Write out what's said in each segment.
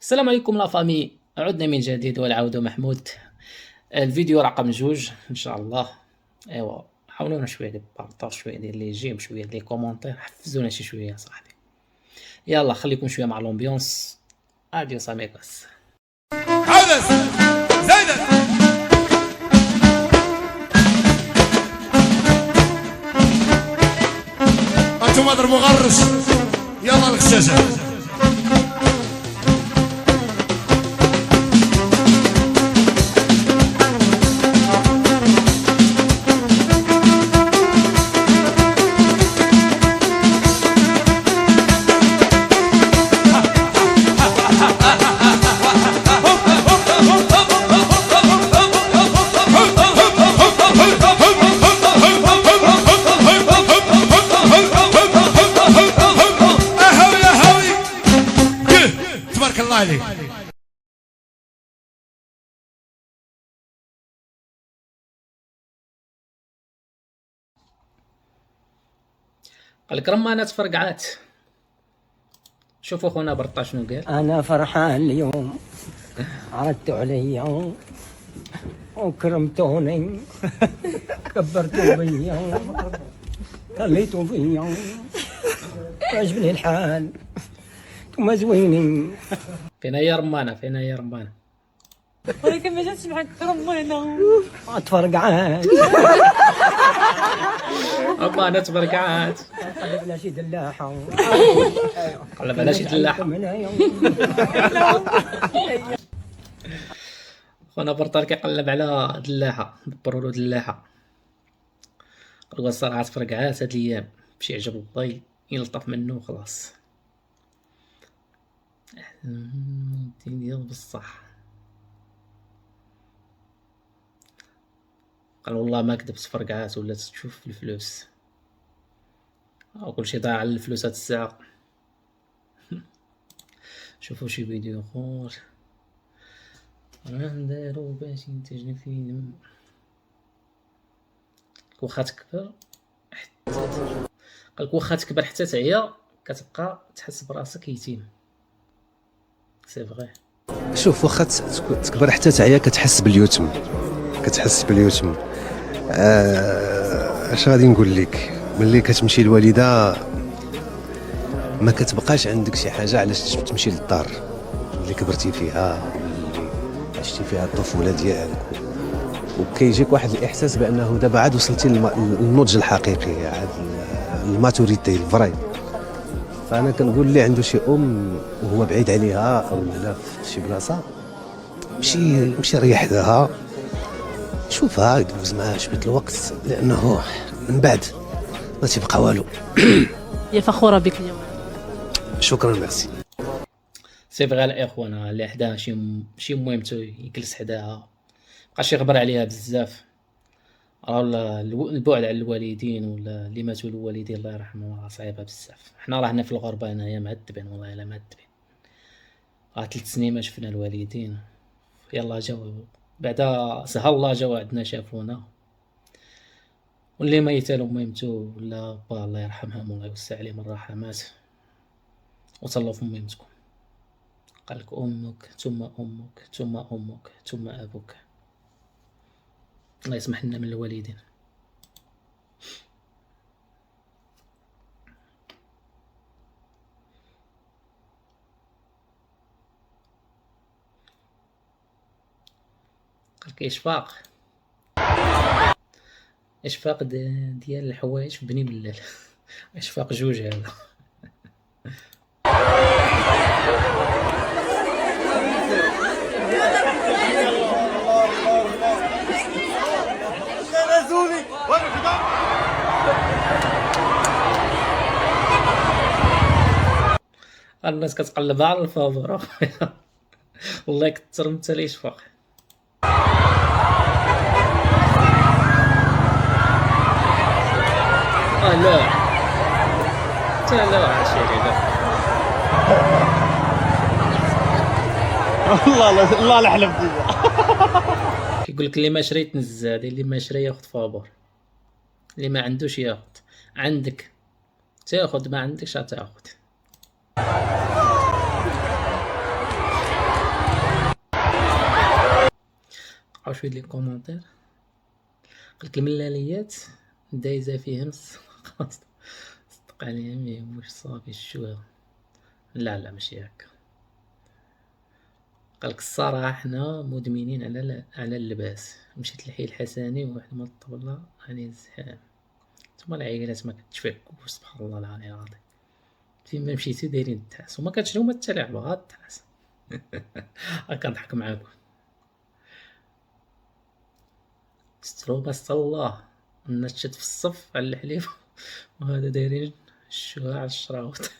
السلام عليكم لا فامي، عدنا من جديد والعودة محمود. الفيديو رقم 2 ان شاء الله. ايوا حاولونا شويه ديال البارطاج، شويه ديال لي جيم، شويه ديال لي كومونتير، حفزونا شي شويه صاحبي. يلا خليكم شويه مع لومبيونس. اديوس اميغوس. عدس زيدت انتم اضربوا غرش يلا الغشاشه. تبارك الله عليك. قال لك رمانات فرقعات. شوفوا خونا برطا شنو قال. أنا فرحان اليوم، عرضتوا علي وكرمتوني، كبرتوا بيا، خليتوا فيا، عجبني الحال، انتوما زوينين. فينا هي رمانه، فينا هي رمانه. ولكن ما جاتش معاك رمانه. تفرقعات رمانه فرقعات. قلب لها شي دلاحة، قلب على شي دلاحه. خونا برطا كيقلب على دلاحه، دبروا له دلاحه. قالوا الصراحه تفرقعات هاد الايام، بشي عجب الله يلطف منه وخلاص. ديال بصح. قال والله ما كذبت، فرقعات ولات تشوف الفلوس، كلشي ضايع على الفلوس هاد الساعه. شوفوا شي فيديو اخر. نديرو باش ينتجنا فيلم. واخا تكبر قالك واخا تكبر حتى تعيا كتبقى تحس براسك يتيم. سي فغي. شوف واخا تكبر حتى تعيا كتحس باليتم، اش غادي نقول لك، ملي كتمشي الوالده ما كتبقاش عندك شي حاجه علاش تمشي للدار اللي كبرتي فيها، اللي عشتي فيها الطفوله ديالك، وكيجيك واحد الاحساس بانه دابا عاد وصلتي للنضج الحقيقي، عاد الماتوريتي الفري. فانا كنقول اللي عنده شي ام وهو بعيد عليها او لا في شي بلاصه، مشي ريح لها، شوفها، يدوز معاها شويه الوقت، لانه من بعد ما تيبقى والو. يا فخوره بك اليوم. شكرا ميرسي. سي فغي الاخوان اللي حداها شي مهمتو يجلس حداها، مابقاش يغبر عليها بزاف. راه البعد على الوالدين ولا اللي ماتوا الوالدين الله يرحمهم راه صعيبه بزاف. حنا راه هنا في الغربه هنايا معذبين، والله الا معذبين. راه 3 سنين ما شفنا الوالدين، يلا جاو بعدا سهل الله جاو عندنا شافونا. واللي ميتالو ميمتو ولا با الله يرحمهم والله يوسع عليهم الرحمات، وتهلاو في ميمتكم. قالك امك ثم امك ثم امك ثم ابوك. الله يسمح لنا من الوالدين. قالك اشفاق ديال الحوايج في بني ملال. اشفاق جوج هذا. الناس كتقلب على الفابور اخويا. والله كثر من تالي اشفاق. لا لا عشيري لا. والله لا حلفت. كيقول لك اللي ما شري تنزل، اللي ما شري ياخذ فابور، اللي ما عندوش ياخذ. عندك تاخذ، ما عندكش تاخذ. بقاو شويه لي كومونتير. قالك الملاليات دايزه فيهم خلاص صدق عليا ميهموش صافي الشوها. لا ماشي هكا. قالك الصراحه حنا مدمنين على اللباس. مشيت لحي الحسني وواحد من الطبله راني زحام. نتوما العائلات ما كتفكوش سبحان الله العلي العظيم. فين ما مشيتي دايرين التعس وما كتشريو ما حتى لعبه غير التعس. كنضحك معاكم. سترو بس الله الناس تشد في الصف على الحليب وهذا دايرين الشوها على الشراوط.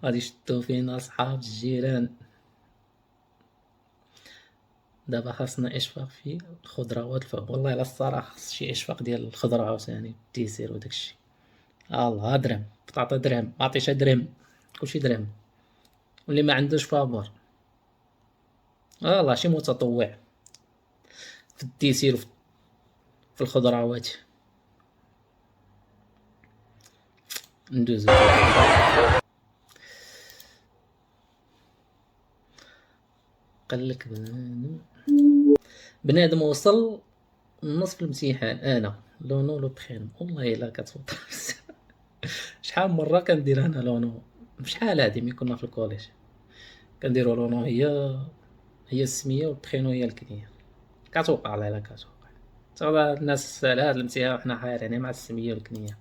غادي يشدو فينا صحاب الجيران. دابا خاصنا اشفاق في الخضروات والله الا الصراحه خاص شي اشفاق ديال الخضره عاوتاني التيسير وداكشي. الله درهم بطاطا درهم عطيشها درهم كلشي درهم. واللي ما عندوش فابور الله شي متطوع في التيسير في الخضروات. ندوزو قالك بنادم وصل نصف الامتحان انا لونو لو برينوم والله الا كتوضر. شحال مرة كندير انا لونو شحال هادي ملي كنا في الكوليج كنديرو لونو هي السمية والبرينو هي الكنية. كتوقع لا لا كتوقع صافا الناس على هاد الامتحان حنا حايرين مع السمية والكنية.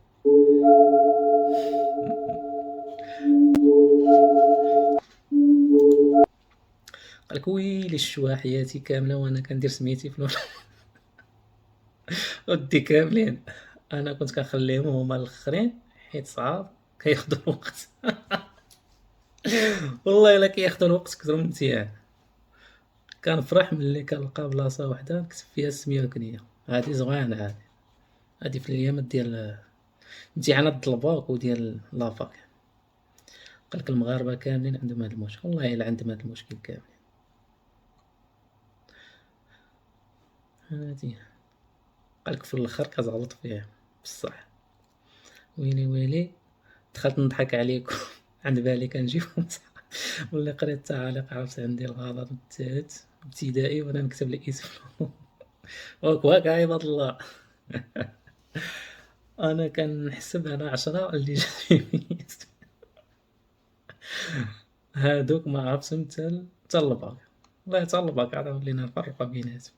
قالك ويلي الشوا حياتي كاملة وانا كندير سميتي في لونو. ودي كاملين انا كنت كنخليهم هما الاخرين حيت صعاب كياخدوا الوقت. والله الا كياخدوا الوقت كثر من الامتحان. كنفرح ملي كنلقى بلاصه وحده نكتب فيها السميه والكنيه. هادي زوينه هادي في الايامات ديال امتحانات الباك وديال لافاك. قالك المغاربه كاملين عندهم هاد المشكل والله الا عندهم هاد المشكل كاملين. هادي قالك في الاخر كتغلط فيها بصح. ويلي دخلت نضحك عليكم. عند بالي كنجيبهم ولا قريت التعاليق عرفت عندي الغلط الثالث ابتدائي وانا نكتب الاسم. واك عباد الله. انا كنحسب على 10 اللي جاي هادوك ما عرفتهم حتى الباك. والله حتى الباك عاد ولينا نفرقوا بيناتهم.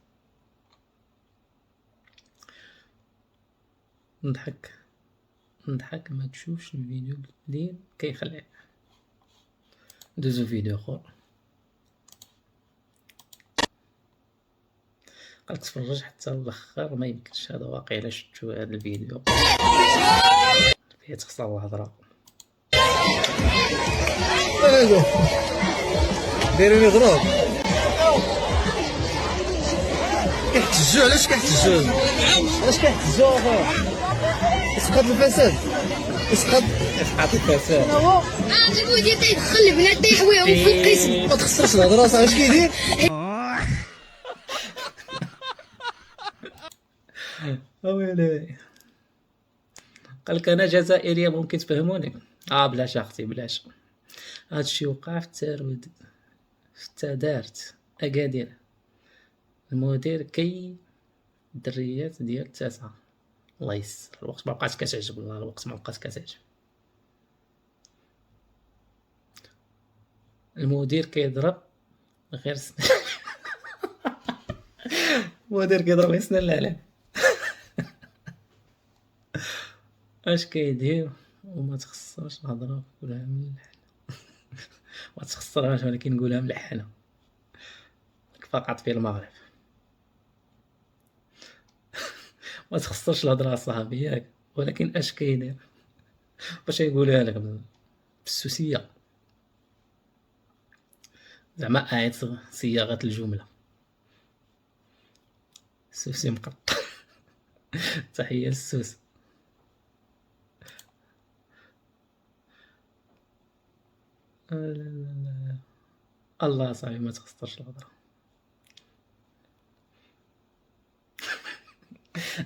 نضحك ما تشوفش الفيديو اللي كيخلع. دوزو فيديو اخر. قالك تفرج حتى الاخر ما يمكنش هذا واقيلا شفتو هذا الفيديو فيه تخسر الهضره. دايرين غراب كيحتجوا. علاش كيحتجوا؟ علاش كيحتجوا اخويا؟ اسقاط الفساد اسقاط الفساد. عجبو ديال تيدخل البنات تيحويهم في القسم. ما تخسرش الهضره صاحبي اش كيدير. اويلي قالك انا جزائريه ممكن تفهموني. بلاش اختي بلاش. هادشي وقع في التارود في التدارت اكادير. المدير كي الدريات ديال التاسعة الله يسر. الوقت ما بقات كتعجب والله الوقت ما بقات كتعجب. المدير كيضرب غير سنان. المدير كيضرب غير سنان العلام. اش كيدير وما تخصهاش الهضره نقولها ملحنه. ما تخسرهاش ولكن نقولها ملحنه فقط في المغرب. ما تخسرش الهضره صاحبي ياك ولكن اش كيدير باش يقولها لك بالسوسيه زعما اعيد صياغه الجمله. سوسي مقطع. تحيه للسوس. لا الله صاحبي ما تخسرش الهضره.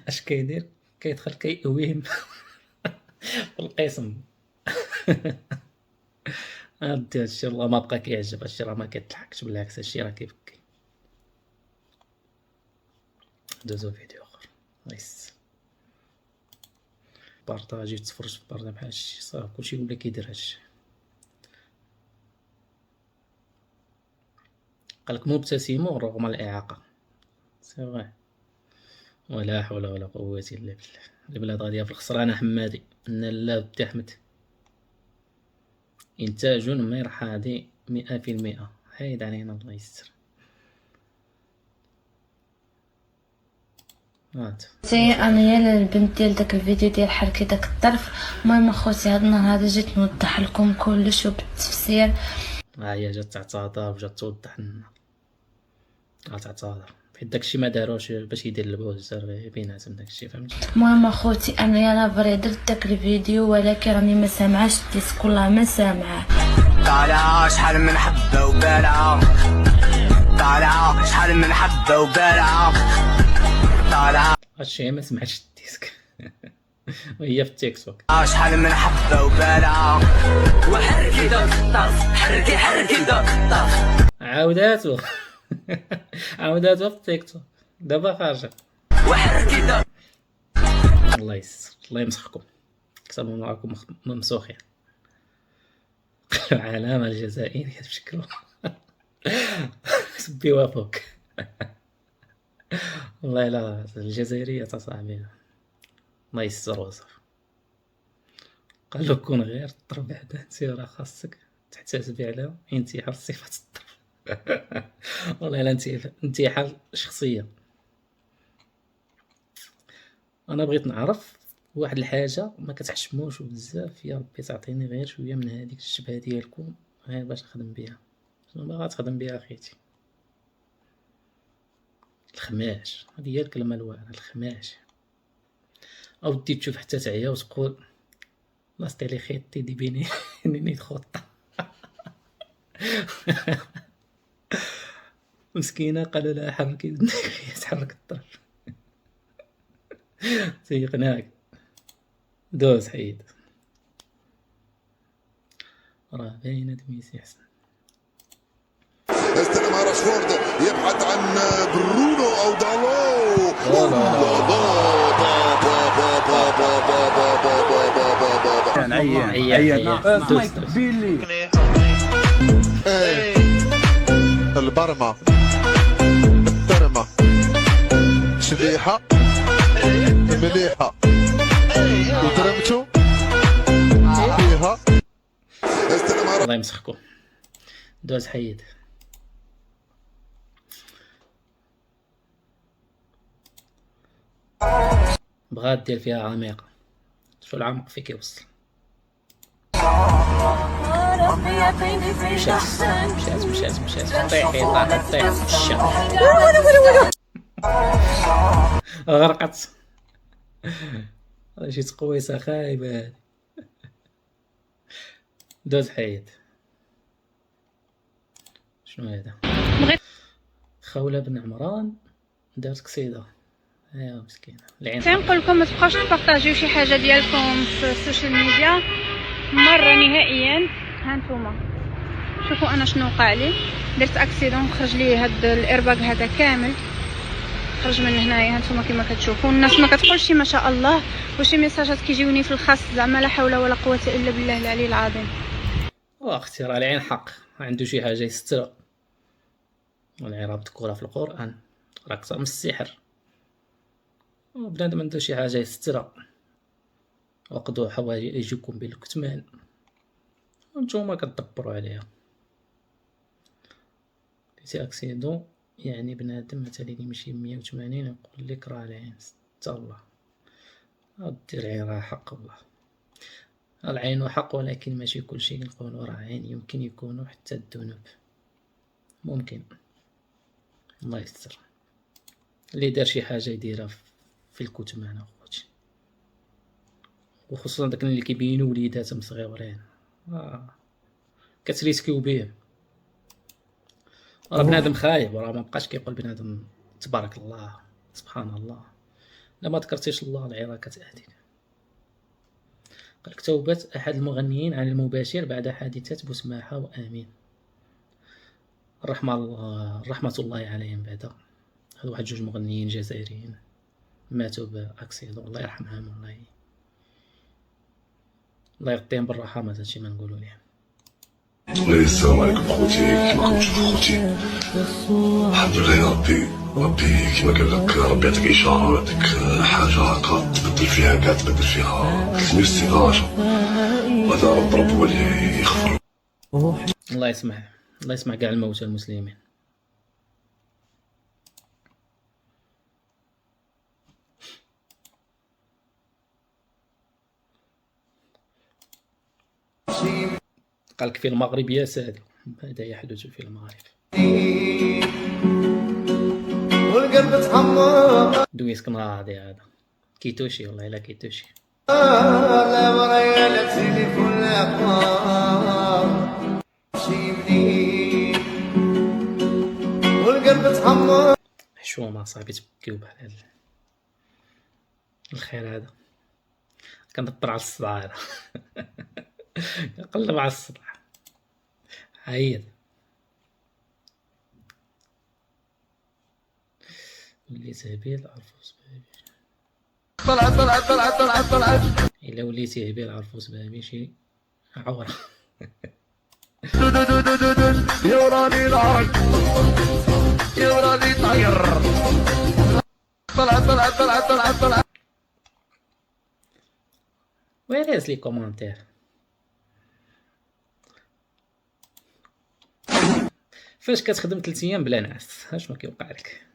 اش كيدير كيدخل كيقويهم في القسم. هادشي والله ما بقى كيعجب. هادشي راه ما كيضحكش بالعكس هادشي راه كيبكي. ندوزو فيديو اخر. نايس، بارطاجي تفرج في البرنامج بحال هادشي صافي كلشي ولا كيدير هادشي. قالك مبتسم رغم الإعاقة، سي فري، ولا حول ولا قوة إلا بالله. البلاد غادية في الخسرانة حمادي، إن الله ودي أحمد. إنتاج مرحاضي 100%. حيد علينا الله يستر. هات انا يا البنت ديال داك الفيديو ديال حركي داك الطرف. المهم اخوتي هاد النهار هذا جيت نوضح لكم كلش وبالتفسير. هي جات تعتذر وجات توضح لنا، تعتذر حيت داكشي ما داروش باش يدير البوزر غير بيناتهم داكشي، فهمتي. المهم اخوتي انا يا فري درت داك الفيديو ولكن راني ما سامعاش الديسك والله ما سامعاه. طالعه شحال من حبه وبالعه، طالعه شحال من حبه وبالعه، طالعه هادشي ما سمعتش الديسك وهي في التيك توك. شحال من حبه وبالعه، وحركي داك الطرف، حركي داك الطرف، عاوداتو عاوداتو في التيك توك دابا خارجه. وحركي داك. الله يستر، الله يمسخكم، كتبوا معاكم ممسوخين. العلامة الجزائرية بشكل سبيوها فوق. والله لا الجزائرية تصاحبي الله يستر وصف. قالوا كون غير الضرب بعدا انت راه خاصك تحتسبي على انتحال صفة الضرب. والله لا انتحال شخصية. انا بغيت نعرف واحد الحاجة ما كتحشموش بزاف، يا ربي تعطيني غير شوية من هذيك الشبهة ديالكم غير باش نخدم بها. شنو باغا تخدم بها اخيتي؟ الخماش، هذه هي الكلمة الواعرة، الخماش. او دي تشوف حتى تعيا وتقول لاستي لي خيطي دي بيني نيت خطة. مسكينة قالوا لها حركي ودنك تحرك الطرف. تيقناك دوز حيد، راه باينة دميسي حسن. استلمها راشفورد يبحث عن برونو او دالو. البرمة الترمة شبيحة مليحة ودرمتو فيها. الله يمسخكم، دوز حيد. بغات دير فيها عميقة، شو العمق فيك يوصل. مشات طيحي طاحت طيح في الشام غرقت. شي تقويصة خايبة هادي. دوز حيد. شنو هذا؟ خولة بن عمران دارت قصيدة. ايوا مسكينه العين. تنقول لكم ما تبقاوش تبارطاجيو شي حاجه ديالكم في السوشيال ميديا مره نهائيا. ها نتوما شوفوا انا شنو وقع لي، درت اكسيدون خرج لي هاد الايرباك هذا كامل، خرج من هنايا. ها نتوما كما كتشوفوا الناس ما كتقولش ما شاء الله، وشي ميساجات كيجيوني في الخاص زعما لا حول ولا قوه الا بالله العلي العظيم. اختي راه العين حق، عنده شي حاجه يسترها. والعين راه مذكوره في القران، راه اكثر من السحر. بنادم عنده شي حاجه يسترها. وقدوا حوايجكم بالكتمان وانتوما كتدبروا عليها. ديتي اكسيدون يعني بنادم مثلا يمشي 180 يقول لك راه العين ست الله. دير العين راه حق والله، العين حق، ولكن ماشي كلشي نقولوا راه عين، يمكن يكونوا حتى الذنوب ممكن. الله يستر. اللي دار شي حاجه يديرها في الكتمان اخوتي، وخصوصا داك اللي كيبينوا وليداتهم صغيورين كتريسكيو بيه. راه بنادم خايب، وراه ما بقاش كيقول بنادم تبارك الله سبحان الله. لا ما ذكرتيش الله العين كتأذيك. قالك توبة أحد المغنيين عن المباشر بعد حادثة بوسماحة وآمين رحمة الله عليهم بعدا. هاد واحد جوج مغنيين جزائريين ماتوا باكسيدون، الله يرحمهم. الله يغطيهم بالرحمة. هادشي ما نقولوا ليه. السلام عليكم خوتي، كيما كنتو خوتي؟ الحمد لله يا ربي كيما قال لك ربي يعطيك اشاره، يعطيك حاجه هكا تبدل فيها كاع، تبدل فيها تسمي استدراجه، وهذا رب هو اللي يغفر. الله يسمع كاع الموتى المسلمين. قالك في المغرب يا سادة ماذا يحدث في المغرب. والقلب تحمر دويس كنراضي هذا كيتوشي، والله الا كيتوشي. لا مريا لا تليفون لا اخبار شي منين والقلب تحمر. حشومة صاحبي تبكيو بحال الخير هذا. كنضطر على الصداع هذا. قلب على الصداع عيد. وليت هبيل عرفوس بابي. طلعت الا وليتي هبيل عرفوس بابي شي عورة. يا راني نار يا راني طاير. طلعت ويريز لي كومونتير. فاش كتخدم 3 ايام بلا نعس اش ما كيوقع لك؟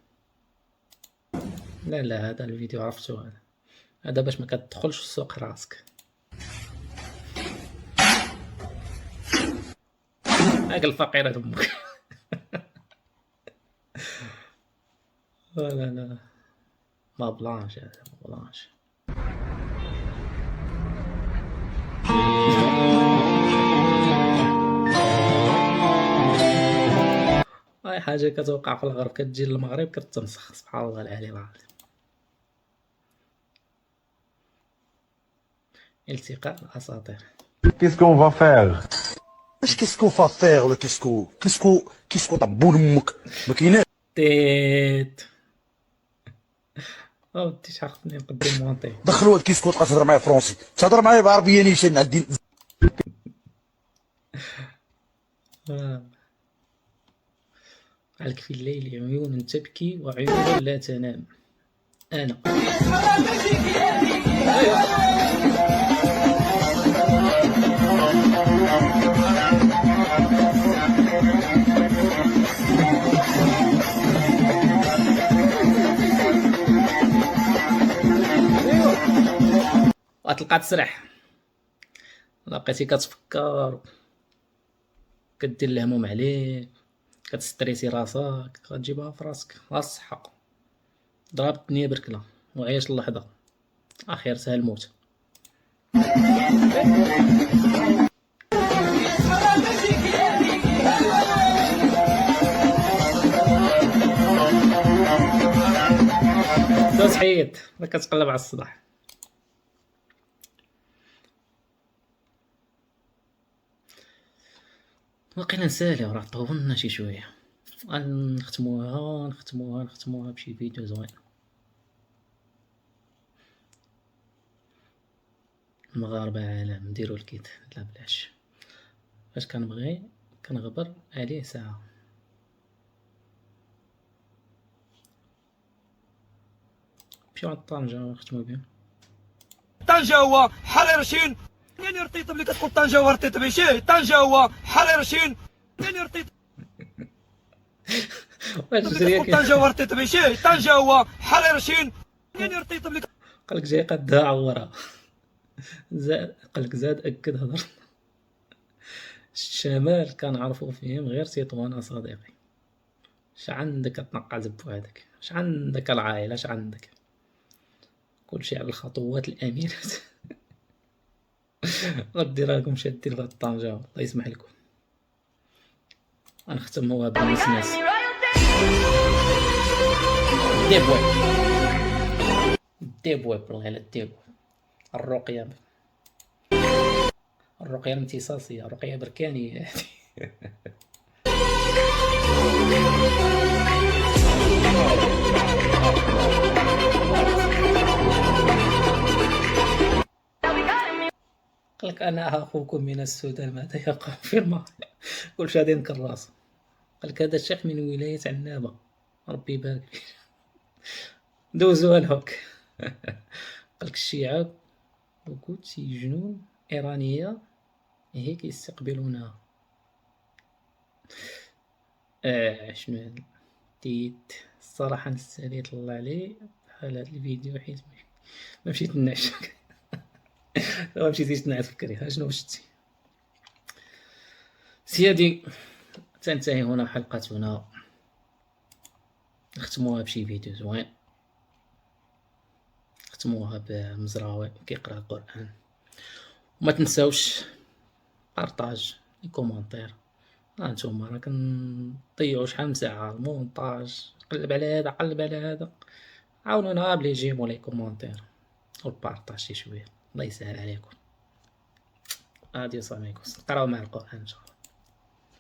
لا هذا الفيديو عرفتو، هذا باش ما كتدخلش السوق راسك. هاك الفقيرة امك. لا ما بلانش هذا ما بلانش. هاي حاجة كتوقع في الغرب كتجي للمغرب كتمسخ. سبحان الله العلي العظيم. التقاء الاساطير. Qu'est-ce qu'on va faire? اش كيسكو فافير ولا كيسكو طبول امك ما كايناش. تيت ودي شحال نقدم مونطي. دخلوا هاد كيسكو تبقى تهضر معايا فرونسي، تهضر معايا بعربيه نيشان عندي. قالك في الليل عيون تبكي وعيون لا تنام. انا غتلقى تسرح. لقيتي كتفكر كدير الهموم عليك، كتستريسي راسك، غتجيبها في راسك. الصحة ضربت الدنيا بركلة وعيش اللحظة، اخير سهل الموت. دوز حيد ما كتقلب على الصداع. باقينا نسالي راه طولنا شي شويه. نختموها بشي فيديو زوين. المغاربه عالم نديرو الكيت لا بلاش. فاش كنبغي كنغبر عليه ساعه. مشيو عند طنجة نختمو بهم. طنجة هو حرير شين يعني رطيط اللي كتقول طنجة هو رطيط ماشي طنجة هو حرير شين يعني رطيط. طنجة هو رطيط ماشي طنجة هو حرير شين يعني رطيط اللي قالك جاي قدها عورة. قالك زاد اكد هضر. الشمال كنعرفو فيهم غير تطوان صديقي. اش عندك تنقز بوحدك؟ اش عندك العائلة؟ اش عندك؟ كلشي على الخطوات الامينة. غدير لكم شادين في طنجة الله يسمح لكم. غنختموها بالناس. ديبويب والله الا ديبويب. الرقية امتصاصية، الرقية بركانية. قال لك انا اخوكم من السودان ماذا يقع في الماء. كلشي غادي ينكر راسو. قال لك هذا الشيخ من ولاية عنابة، ربي يبارك فيه. دوزوها لهوك. قال لك الشيعة وكنت جنون إيرانية هيك يستقبلونها. شنو هاد ديت الصراحة نستهليت الله عليه بحال هاد الفيديو حيت ما مشيت نعس. ما مشيتيش نعس فكري شنو شتي. سيادي تنتهي هنا حلقتنا، نختموها بشي فيديو زوين، نختموها بمزراوي كيقرا القرآن. وما تنساوش بارطاج كومونتير. هانتوما راه كنضيعو شحال من ساعة على المونتاج، قلب على هذا قلب على هذا. عاونونا بلي جيم ولا كومونتير والبارطاج شي شويه، الله يسهل عليكم. هادي صاميكم نقراو مع القرآن ان شاء الله.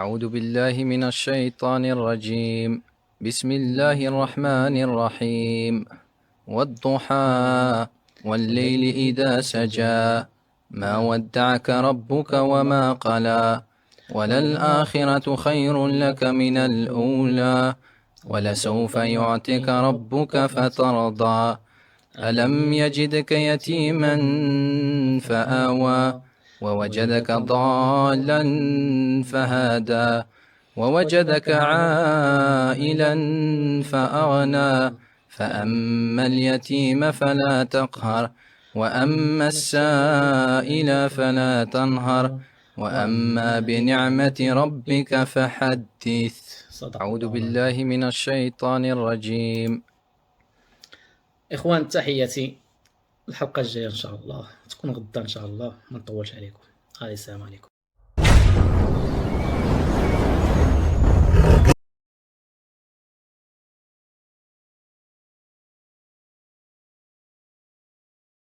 أعوذ بالله من الشيطان الرجيم. بسم الله الرحمن الرحيم. والضحى والليل إذا سجى ما ودعك ربك وما قلى وللآخرة خير لك من الأولى ولسوف يعطيك ربك فترضى ألم يجدك يتيما فآوى ووجدك ضالا فهدى ووجدك عائلا فأغنى فأما اليتيم فلا تقهر وأما السائل فلا تنهر وأما بنعمة ربك فحدث. أعوذ بالله من الشيطان الرجيم. إخوان تحياتي، الحلقة الجاية إن شاء الله تكون غدا إن شاء الله، ما نطولش عليكم. السلام عليكم.